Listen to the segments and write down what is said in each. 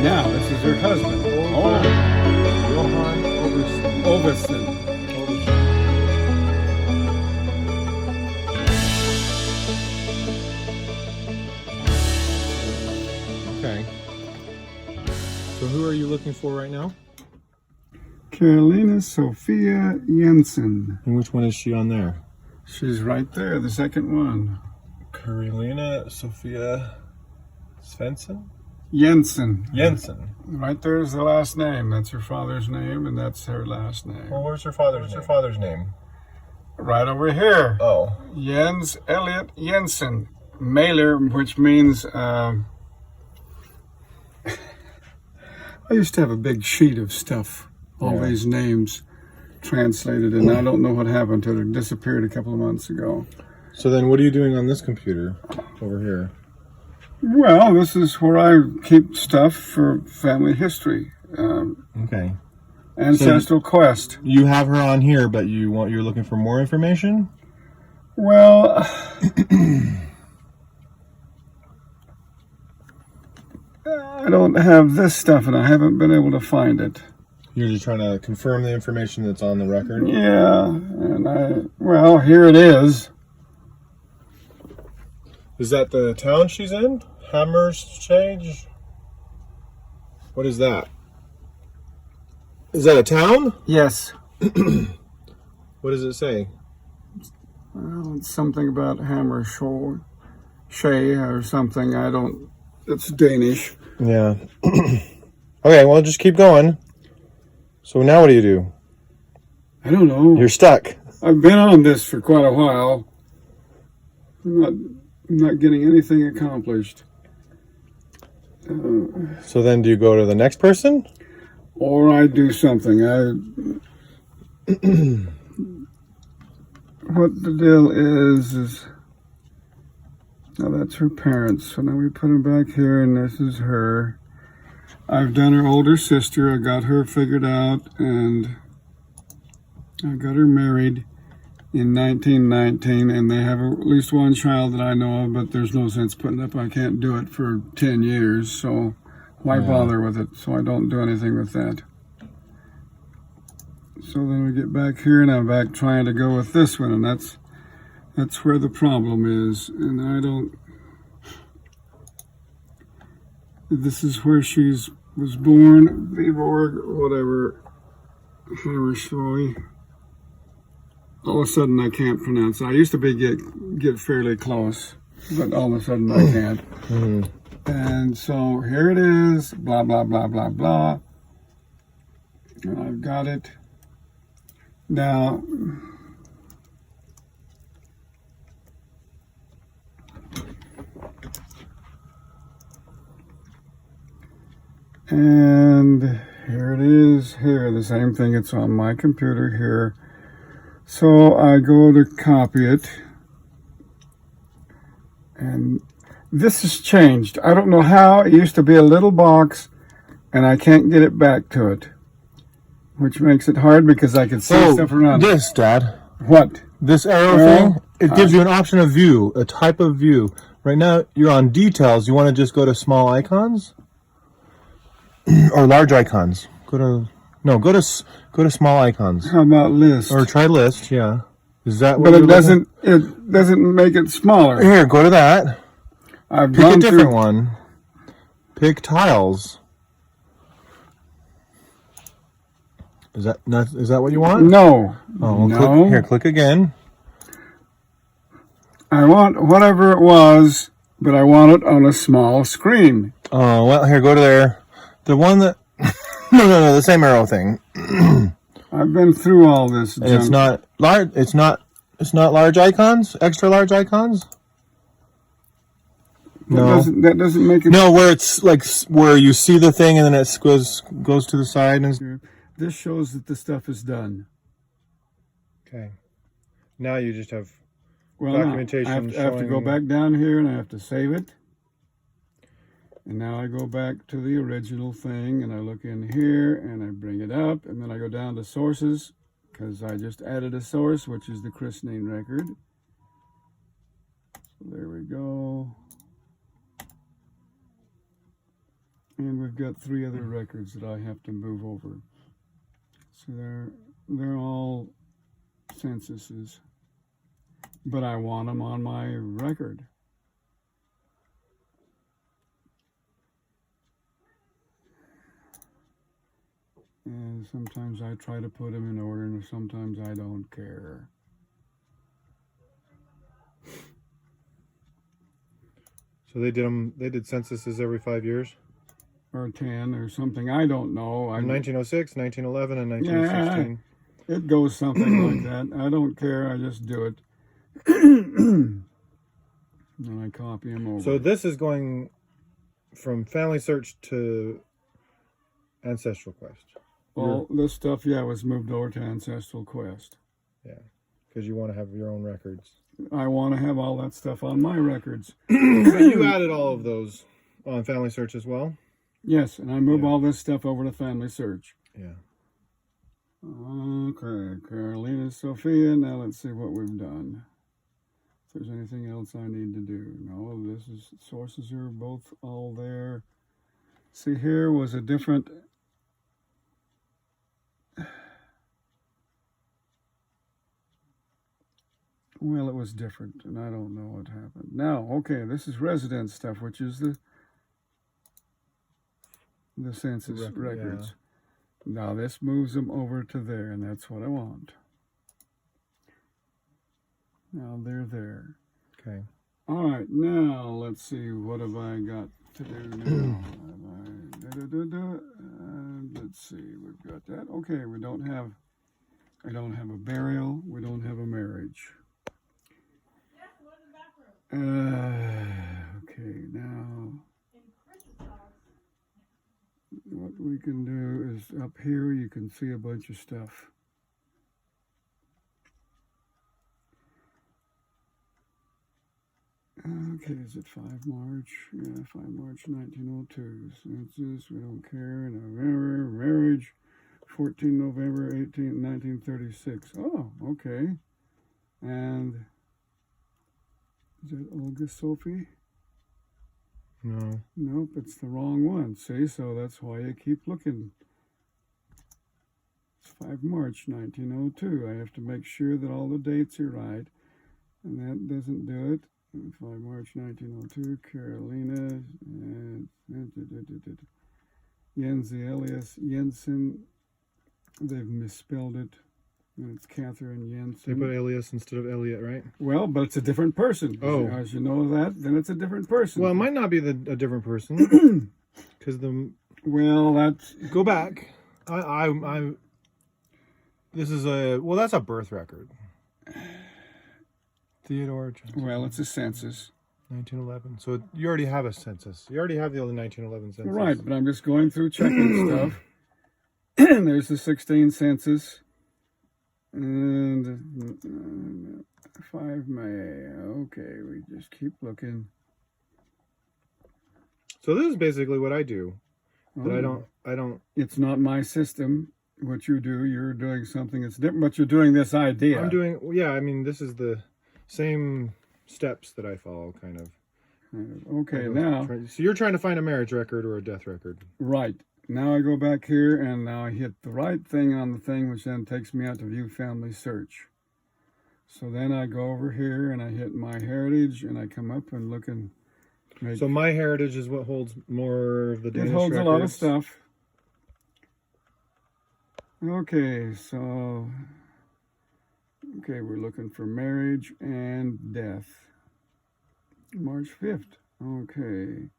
Now, this is her husband. Oh, Johan Overson. Ovison. Okay. So who are you looking for right now? Carolina Sophia Jensen. And which one is she on there? She's right there, the second one. Carolina Sophia Svensson? Jensen. Jensen. Right there's the last name. That's her father's name, and that's her last name. Well, where's her father's name? Right over here. Oh. Jens Elliot Jensen. Mailer, which means... I used to have a big sheet of stuff, all these names translated, and I don't know what happened to it. It disappeared a couple of months ago. So then what are you doing on this computer over here? Well, this is where I keep stuff for family history. Okay. Ancestral Quest. You have her on here, but you're looking for more information? Well... I don't have this stuff, and I haven't been able to find it. You're just trying to confirm the information that's on the record? Yeah, and well, here it is. Is that the town she's in? Hammerschage? What is that? Is that a town? Yes. What does it say? Well, it's something about Hammerschage or something. I don't... It's Danish. Yeah. Okay, well, just keep going. So now what do you do? I don't know. You're stuck. I've been on this for quite a while. I'm not getting anything accomplished. So then do you go to the next person? Or I do something. What the deal is... Now that's her parents. So now we put them back here, and this is her. I've done her older sister. I got her figured out, and I got her married in 1919, and they have at least one child that I know of, but there's no sense putting up. I can't do it for 10 years, so why bother with it? So I don't do anything with that. So then we get back here, and I'm back trying to go with this one, and that's where the problem is, and I don't... This is where was born, Viborg, whatever, Hammershøi. All of a sudden I can't pronounce it. I used to get fairly close, but all of a sudden I can't. Mm-hmm. And so here it is, blah, blah, blah, blah, blah. And I've got it. Now... And here it is, here, the same thing, it's on my computer here. So I go to copy it, and this has changed. I don't know how. It used to be a little box, and I can't get it back to it, which makes it hard because I can see stuff around this, Dad. What? This arrow thing, it gives you an option of view, a type of view. Right now, you're on details. You want to just go to small icons? Or large icons. Go to small icons. How about list? Or try list, yeah. Is that what But you're it doesn't make it smaller. Here, go to that. I've Pick a different one. Pick tiles. Is that what you want? No. Oh, well, no. Click again. I want whatever it was, but I want it on a small screen. Oh, well, here, go to there. The one that... no, the same arrow thing. I've been through all this junk. And it's not large, it's not large icons? Extra large icons? That doesn't make it... No, where it's like, where you see the thing and then it goes to the side. And this shows that the stuff is done. Okay. Now you just have documentation. I have to go back down here and I have to save it. And now I go back to the original thing, and I look in here, and I bring it up, and then I go down to sources, because I just added a source, which is the christening record. So there we go. And we've got 3 other records that I have to move over. So they're all censuses, but I want them on my record. And sometimes I try to put them in order, and sometimes I don't care. So they did censuses every 5 years? Or 10 or something. I don't know. In 1906, 1911, and 1916. Yeah, it goes something like that. I don't care. I just do it. And I copy them over. So this is going from Family Search to Ancestral Quest. Well, this stuff, was moved over to Ancestral Quest. Yeah, because you want to have your own records. I want to have all that stuff on my records. But you added all of those on Family Search as well? Yes, and I move all this stuff over to Family Search. Yeah. Okay, Carolina, Sophia. Now let's see what we've done. If there's anything else I need to do. No, sources are both all there. See, here was a different... Well, it was different, and I don't know what happened. Now, okay, this is resident stuff, which is the census records. Yeah. Now, this moves them over to there, and that's what I want. Now, they're there. Okay. All right, now, let's see, what have I got to do now? Let's see, we've got that. Okay, I don't have a burial. We don't have a marriage. Okay, now what we can do is up here you can see a bunch of stuff. Okay, is it 5 March? Yeah, 5 March 1902. Census, we don't care. November, marriage, 14 November 1936. Oh, okay. And is that Olga Sophie? No. Nope, it's the wrong one. See, so that's why you keep looking. It's 5 March 1902. I have to make sure that all the dates are right. And that doesn't do it. 5 March 1902, Carolina. Jens Elias Jensen. They've misspelled it. And it's Catherine Jensen. They put alias instead of Elliot, right? Well, but it's a different person. Oh. As you know that, then it's a different person. Well, it might not be a different person. Because Well, that's... Go back. This is that's a birth record. Theodore Johnson. Well, it's a census. 1911. So you already have a census. You already have the old 1911 census. Right, but I'm just going through checking stuff. There's the 16 census. And 5 May. Okay, we just keep looking. So this is basically what I do. But I don't. It's not my system. What you do, you're doing something that's different, but you're doing this idea. I'm doing. Yeah, I mean, this is the same steps that I follow, kind of. Okay, now. So you're trying to find a marriage record or a death record. Right. Now I go back here and now I hit the right thing on the thing, which then takes me out to view family search. So then I go over here and I hit my heritage and I come up and look and make... So my heritage is what holds more of the Danish records. It holds records. a lot of stuff. Okay, so... Okay, we're looking for marriage and death. March 5th. Okay.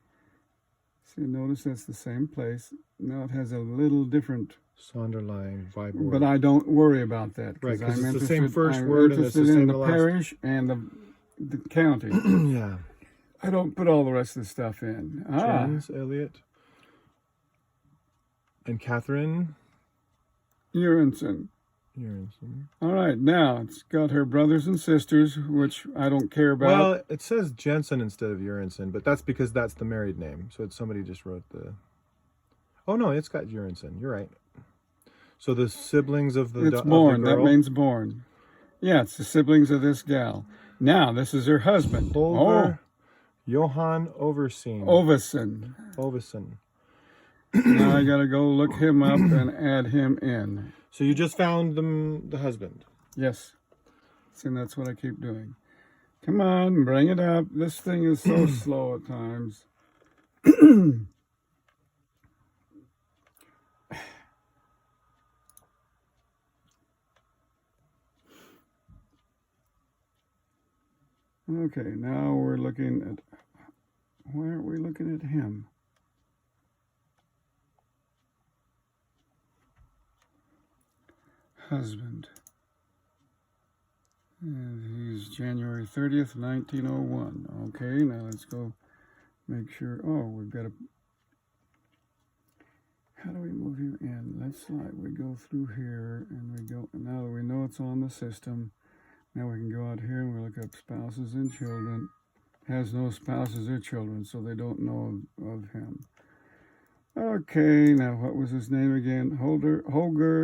See, notice that's the same place. Now it has a little different... Sonderline, Viborg. But I don't worry about that. Right, because I'm it's the same first I'm word and it's the same in the last. parish and the county. Yeah. I don't put all the rest of the stuff in. James Elliot. And Catherine Urenson. All right, now it's got her brothers and sisters, which I don't care about. Well, it says Jensen instead of Urenson, but that's because that's the married name. So it's somebody just wrote the... Oh, no, it's got Urenson. You're right. So the siblings of the It's born. Of the girl? That means born. Yeah, it's the siblings of this gal. Now, this is her husband. Holger Johan Overseen. Ovesen. Ovesen. Now I gotta go look him up and add him in. So you just found the husband. Yes. See, that's what I keep doing. Come on, bring it up. This thing is so slow at times. Okay, now we're looking at... Why aren't we looking at him? Husband. And he's January 30th, 1901. Okay, now let's go make sure. Oh, we've got a... How do we move him in? Let's slide. We go through here and we go... Now that we know it's on the system, now we can go out here and we look up spouses and children. Has no spouses or children, so they don't know of him. Okay, now what was his name again? Holger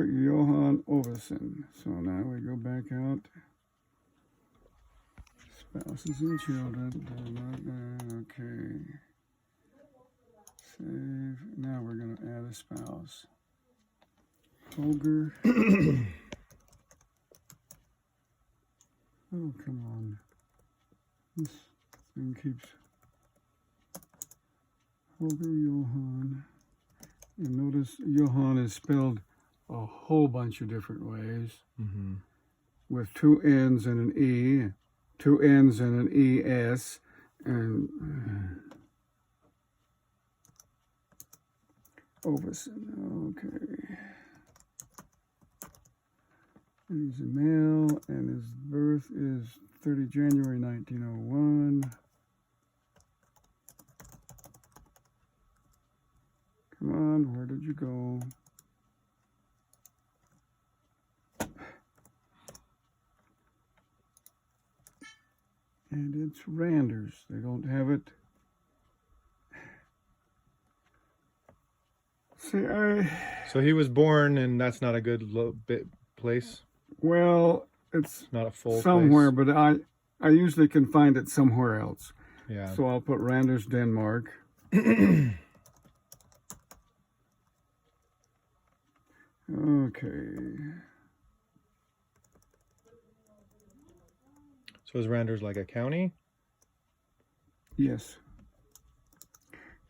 Johan Ovesen. So now we go back out. Spouses and children. Okay. Save. Now we're going to add a spouse. Holger. Oh, come on. This thing keeps... Holger Johan. And notice Johan is spelled a whole bunch of different ways. Mm-hmm. With two N's and an E, two N's and an ES, and Ovesen. Okay. And he's a male, and his birth is 30 January 1901. Come on, where did you go? And it's Randers. They don't have it. See, So he was born, and that's not a good place. Well, it's Not a full somewhere, place. but I usually can find it somewhere else. Yeah. So I'll put Randers, Denmark. Okay. So is Randers like a county? Yes.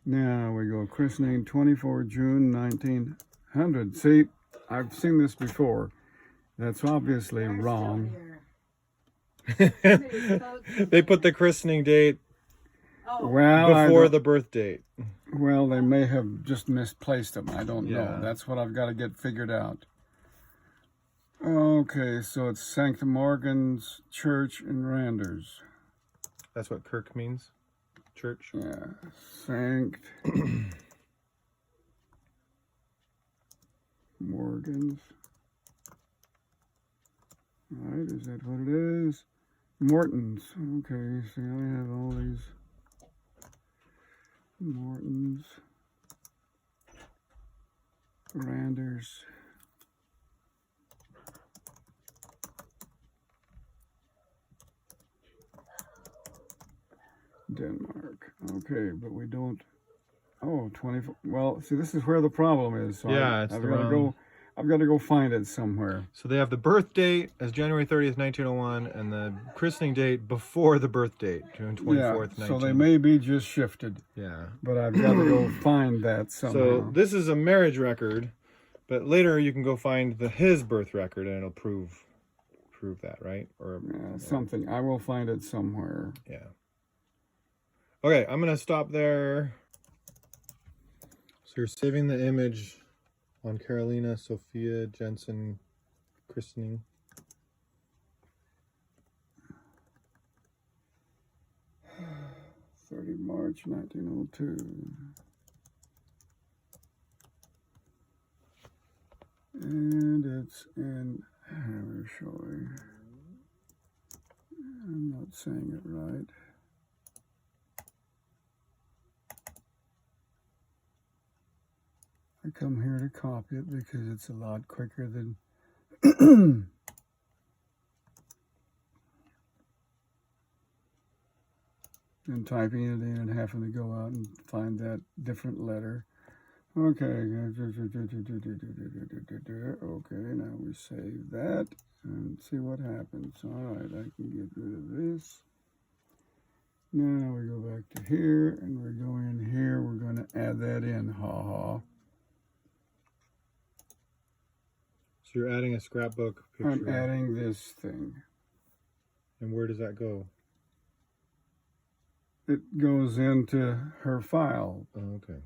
Now we go christening 24 June 1900. See, I've seen this before. That's obviously wrong. They put the christening date Well, before the birth date. Well, they may have just misplaced them. I don't know. Yeah. That's what I've got to get figured out. Okay, so it's St. Morgan's Church in Randers. That's what Kirk means? Church? Yeah, St. Morgan's. All right, is that what it is? Morton's. Okay, see, I have all these Morton's. Randers. Denmark. Okay, but we don't... Oh, 24... Well, see, this is where the problem is. So Yeah, I've got to go find it somewhere. So they have the birth date as January 30th, 1901, and the christening date before the birth date, June 24th, So they may be just shifted. Yeah. But I've got to go find that somehow. So this is a marriage record, but later you can go find his birth record, and it'll prove that, right? Or something. I will find it somewhere. Yeah. Okay, I'm going to stop there. So you're saving the image on Carolina Sophia Jensen christening. March 1902. And it's in Hammer showing. I'm not saying it right. I come here to copy it because it's a lot quicker than than typing it in and having to go out and find that different letter. Okay. Okay, now we save that and see what happens. All right, I can get rid of this. Now we go back to here, and we're going here. We're going to add that in. Ha. So you're adding a scrapbook picture. I'm adding this thing. And where does that go? It goes into her file. Oh, okay.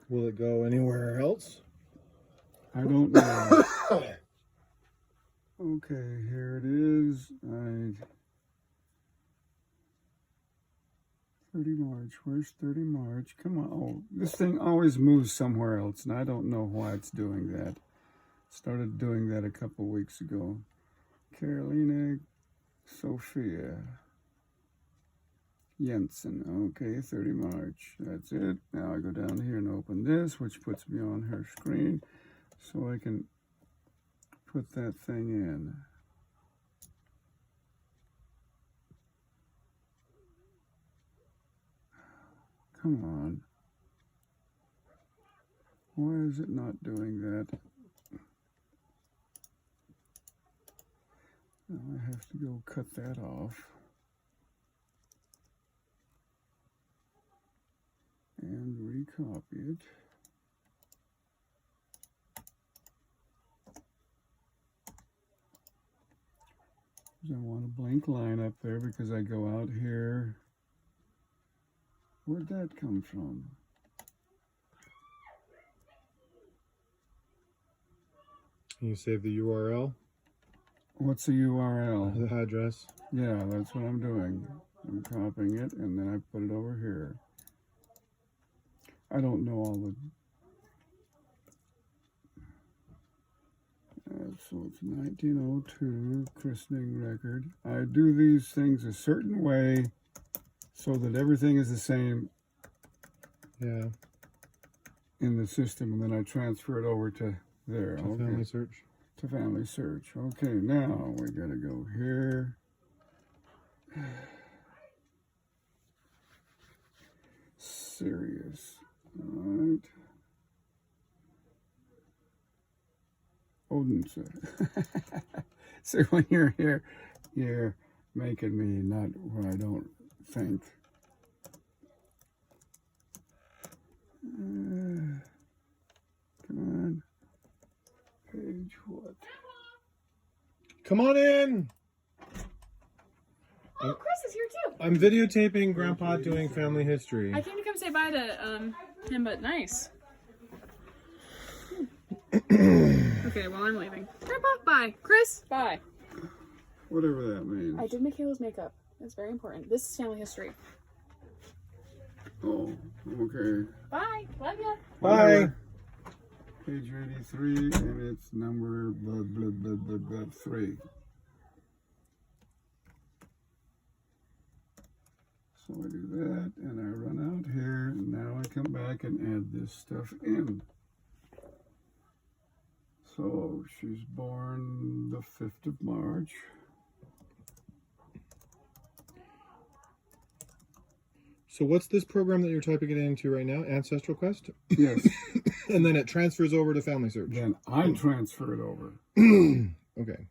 Will it go anywhere else? I don't know. Okay, here it is. 30 March. Where's 30 March? Come on. Oh, this thing always moves somewhere else, and I don't know why it's doing that. Started doing that a couple weeks ago. Carolina Sophia Jensen. Okay, 30 March. That's it. Now I go down here and open this, which puts me on her screen, so I can put that thing in. Come on. Why is it not doing that? Now I have to go cut that off. And recopy it. I want a blank line up there because I go out here. Where'd that come from? Can you save the URL? What's the URL? The address? Yeah, that's what I'm doing. I'm copying it and then I put it over here. I don't know all the... so it's 1902 christening record. I do these things a certain way so that everything is the same Yeah. in the system, and then I transfer it over to there. To family search. To family search. Okay, now we gotta go here. Serious. All right. Odense. So when you're here, you're making me not what I don't think. Come on. Page what? Come on in. Oh, Chris is here too. I'm videotaping Grandpa doing family history. I came to come say bye to him, but nice. Okay, well I'm leaving. Grandpa, bye. Chris, bye. Whatever that means. I did Michaela's makeup. It's very important. This is family history. Oh, okay. Bye. Love ya. Bye. Page 83, and it's number blah, blah, blah, blah, blah, 3. So I do that, and I run out here, and now I come back and add this stuff in. So she's born the 5th of March. So what's this program that you're typing it into right now? Ancestral Quest? Yes. And then it transfers over to Family Search. Then I transfer it over. Okay.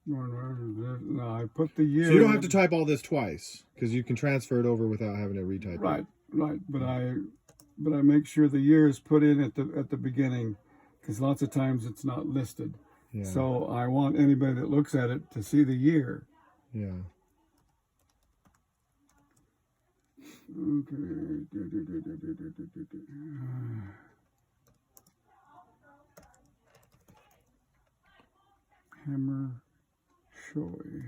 Now I put the year. So you don't have to type all this twice because you can transfer it over without having to retype it. Right. But I make sure the year is put in at the beginning, because lots of times it's not listed. Yeah. So I want anybody that looks at it to see the year. Yeah. Okay. Hammer Shoy.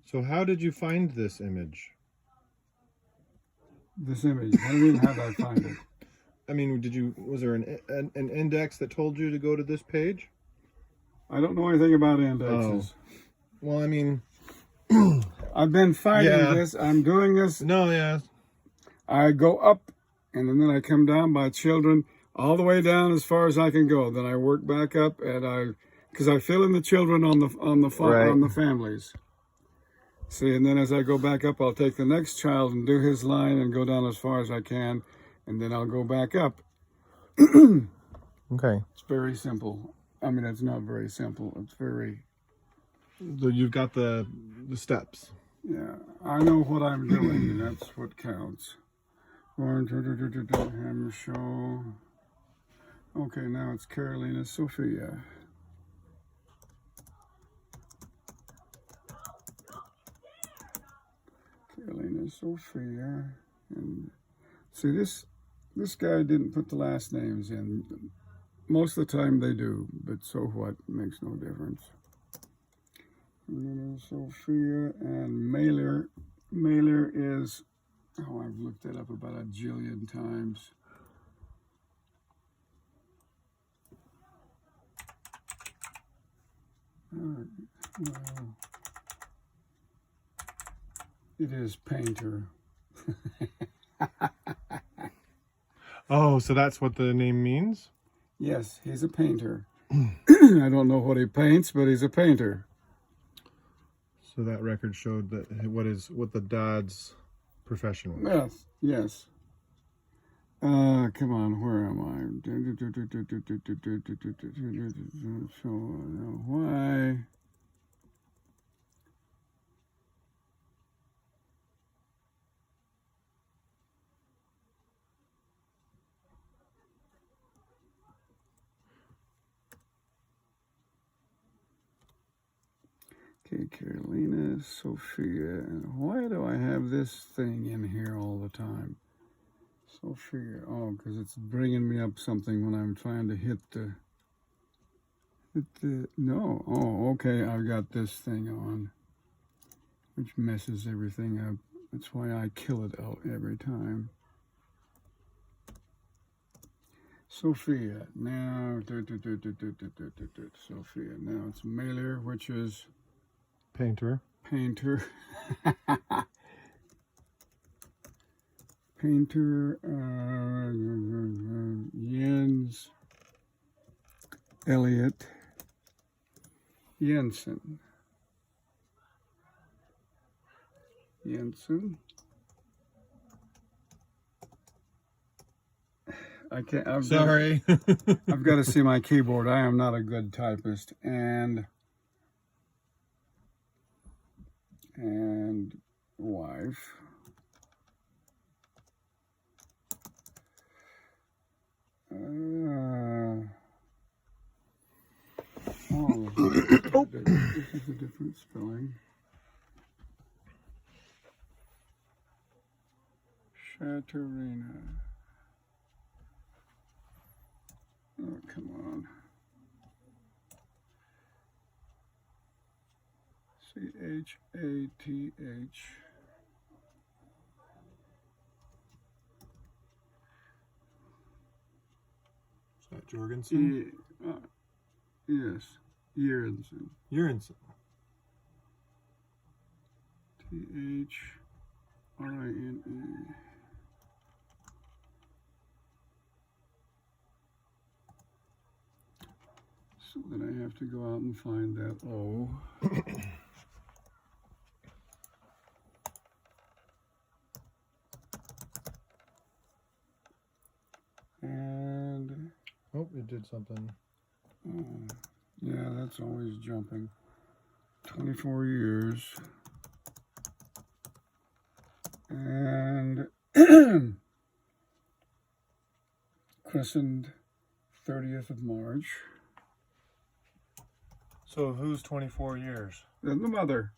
So how did you find this image? This image. What do you mean, how did I find it? I mean, was there an index that told you to go to this page? I don't know anything about indexes. Well, I mean, I've been fighting Yeah. this. I'm doing this. no, yeah. I go up, and then I come down by children all the way down as far as I can go. Then I work back up, and because I fill in the children on the Right. on the families. See, and then as I go back up, I'll take the next child and do his line and go down as far as I can, and then I'll go back up. Okay. It's very simple. I mean, it's not very simple. It's very, So you've got the steps. yeah, I know what I'm doing, and that's what counts. Hammer show. Okay, now it's Carolina Sophia. Carolina Sophia. And see, this guy didn't put the last names in. Most of the time they do, but so what? Makes no difference. Carolina Sophia and Mailer. Mailer is, oh, I've looked that up about a jillion times. Well, it is Painter. Oh, so that's what the name means? Yes, he's a painter. I don't know what he paints, but he's a painter. So that record showed that what the dad's profession was. Yes, yes. Come on, where am I? So, why? Okay, Carolina, Sophia, and why do I have this thing in here all the time? Sophia, oh, because it's bringing me up something when I'm trying to hit the, no, oh, okay, I've got this thing on, which messes everything up. That's why I kill it out every time. Sophia, now, Sophia, now it's Mailer, which is Painter. Painter. Painter, Jens Elliot Jensen. Jensen. I can't. Sorry. I've got to see my keyboard. I am not a good typist. And wife. Oh, this is a different spelling. Shatarina. Oh, come on. C-H-A-T-H. Is that Jorgensen? Yes, Jørgensen. Jørgensen. T-H-R-I-N-E. So then I have to go out and find that O. And Oh, it did something. yeah, that's always jumping. 24 years. And christened 30th of March. So who's 24 years? Then the mother.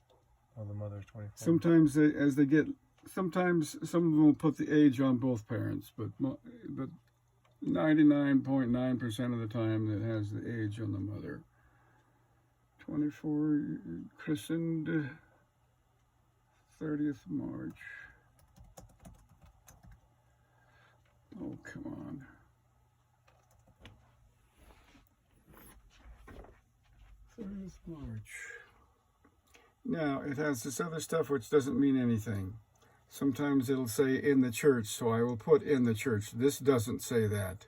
Oh, the mother's 24. Sometimes sometimes some of them will put the age on both parents, but 99.9% of the time it has the age on the mother. 24, christened 30th March. Oh, come on. 30th March. Now, it has this other stuff which doesn't mean anything. Sometimes it'll say in the church, so I will put in the church. This doesn't say that.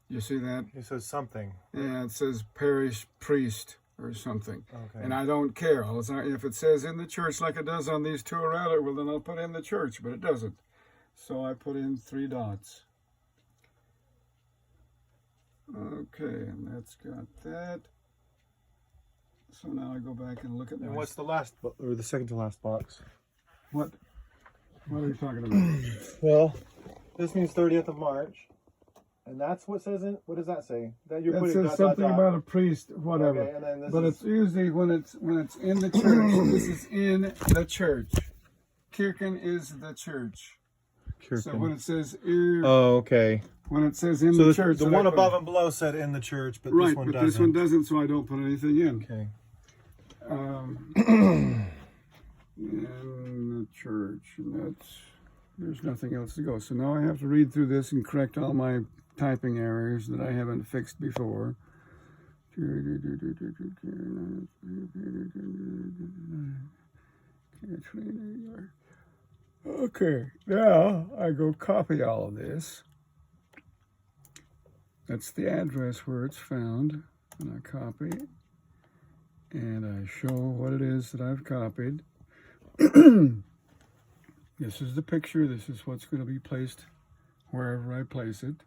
You see that? It says something. Yeah, it says parish priest. or something. Okay. And I don't care. If it says in the church like it does on these two around it, well, then I'll put in the church, but it doesn't. So I put in 3 dots. Okay, and that's got that. So now I go back and look at And my... what's the last or the second to last box? What are you talking about? Well, this means 30th of March. And that's what says in. What does that say? That you're That putting says dot, something dot, dot. about a priest, whatever. Okay, and then this But is, it's usually when it's in the church. This is in the church. Kirchen is the church. So when it says oh, okay. when it says in So the church, the then one I put- above and below said in the church, but right, this one but doesn't. this one doesn't, so I don't put anything in. Okay. In the church, and there's nothing else to go. So now I have to read through this and correct all my typing errors that I haven't fixed before. Okay, now I go copy all of this. That's the address where it's found, and I copy, and I show what it is that I've copied. This is the picture. This is what's going to be placed wherever I place it.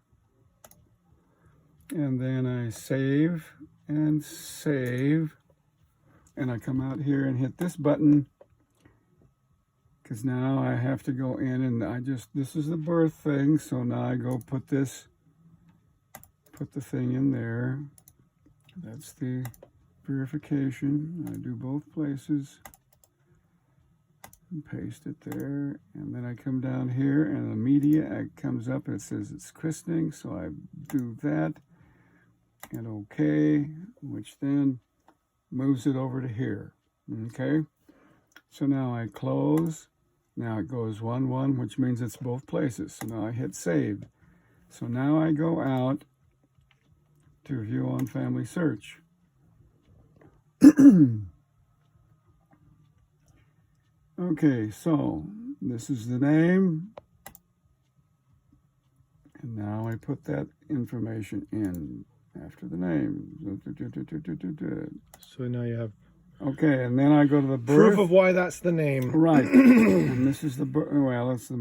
And then I save and save. And I come out here and hit this button. Because now I have to go in and this is the birth thing. So now I go put the thing in there. That's the verification. I do both places. And paste it there, and then I come down here and the media comes up and it says it's christening, so I do that and okay, which then moves it over to here. Okay, so now I close. Now it goes 1-1, which means it's both places. So now I hit save. So now I go out to view on family search. Okay, so this is the name, and now I put that information in after the name. So now you have Okay, and then I go to the birth. proof of why that's the name. Right, and this is the birth. Well, that's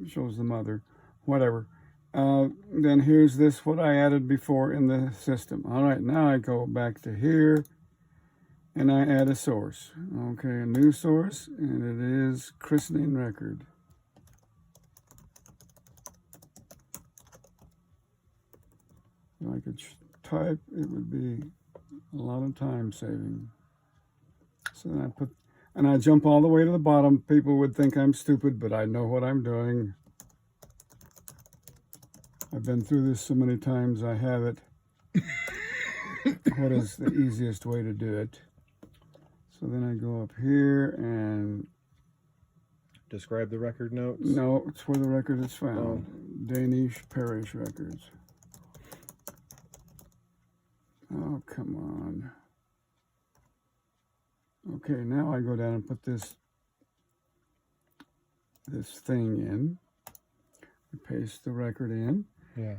shows the mother, whatever. Then here's this what I added before in the system. All right, now I go back to here. And I add a source. Okay, a new source, and it is christening record. If I could type, it would be a lot of time saving. So then I jump all the way to the bottom. People would think I'm stupid, but I know what I'm doing. I've been through this so many times, I have it. What is the easiest way to do it? So then I go up here and... Describe the record notes. No, it's where the record is found. Danish parish records. Oh, come on. Okay, now I go down and put this thing in. I paste the record in. Yeah.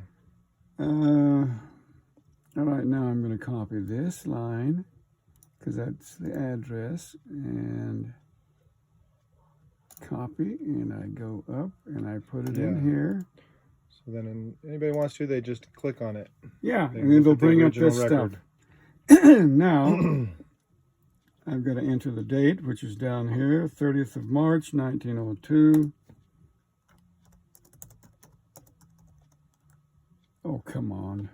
All right, now I'm going to copy this line, because that's the address, and copy, and I go up and I put it in here. So then anybody wants to, they just click on it. Yeah, They and it'll look at the bring up original this record. stuff. Now, I've got to enter the date, which is down here, 30th of March, 1902. Oh, come on.